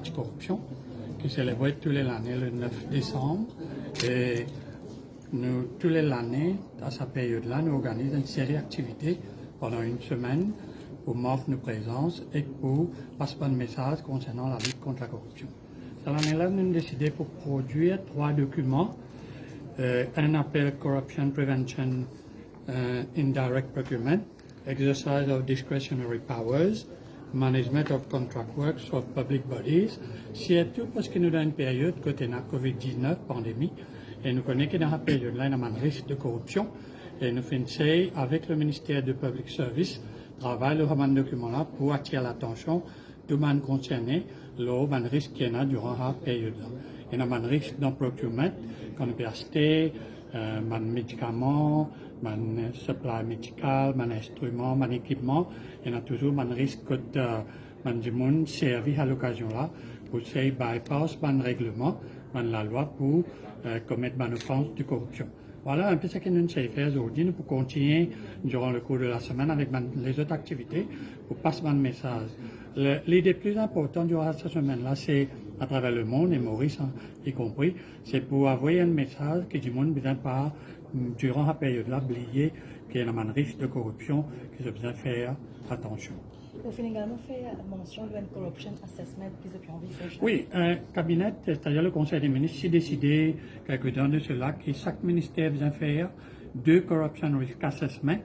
anticorruption qui célèbre tous les années le 9 décembre. Et nous, tous les années, à cette période-là, nous organisons une série d'activités pendant une semaine pour montrer nos présences et pour passer un message concernant la lutte contre la corruption. Cette année-là, nous avons décidé pour produire 3 documents. Un appel Corruption Prevention Indirect Procurement, Exercise of Discretionary Powers, Management of Contract Works for Public Bodies, surtout parce que nous avons une période côté la COVID-19, pandémie, et nous connaissons que dans cette période-là, il y a un risque de corruption, et nous faisons avec le ministère de Public Service, travail le document-là pour attirer l'attention de monde concerné, le risque qu'il y a durant cette période-là. Il y a un risque dans le procurement, qu'on peut acheter, des médicaments, des supply médical, des instruments, des équipements. Il y a toujours un risque que du monde servi à l'occasion-là pour se bypass des règlements, la loi pour commettre des offenses de corruption. Voilà un peu ce que nous allons faire aujourd'hui. Nous pouvons continuer durant le cours de la semaine avec les autres activités pour passer un message. L'idée plus importante durant cette semaine-là, c'est à travers le monde, et Maurice y compris, c'est pour envoyer un message que du monde ne besoin pas, durant cette période-là, oublier qu'il y a un risque de corruption, qu'il a besoin de faire attention. Vous finissez également fait mention d'un corruption assessment qui se envie de faire. Oui, un cabinet, c'est-à-dire le Conseil des ministres, s'est décidé quelque temps de cela que chaque ministère vient faire 2 corruption risk assessment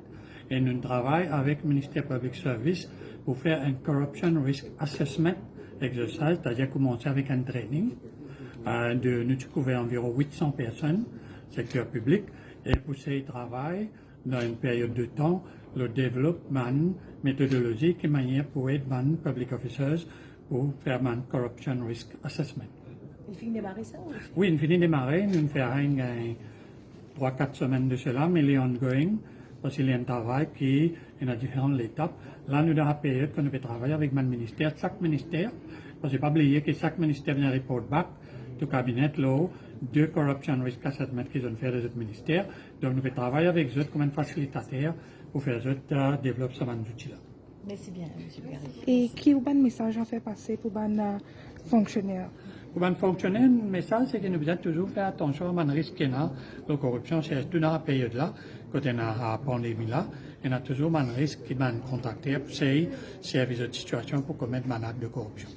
et nous travaillons avec le ministère Public Service pour faire un corruption risk assessment exercice, c'est-à-dire commencer avec un training. Nous couvrons environ 800 personnes, secteur public, et pour ce travail, dans une période de temps, le développement méthodologique et manière pour aider les public officers pour faire un corruption risk assessment. Il finit de démarrer ça ou? Oui, il finit de démarrer. Nous ferons 3-4 semaines de cela, mais il est ongoing parce qu'il y a un travail qui est à différentes étapes. Là, nous avons la période que nous devons travailler avec le ministère, chaque ministère, parce qu'il ne faut pas oublier que chaque ministère vient report back au cabinet, là, 2 corruption risk assessment qu'ils ont fait des autres ministères. Donc, nous devons travailler avec eux comme un facilitateur pour faire eux développer ce outil-là. Merci bien, M. Gary. Et qui ou un message en fait passer pour les fonctionnaires? Pour les fonctionnaires, le message, c'est que nous devons toujours faire attention à risque qu'il y a de corruption, surtout dans la période-là, quand on a la pandémie-là. Il y a toujours un risque qui m'a contacté pour essayer de servir cette situation pour commettre un acte de corruption.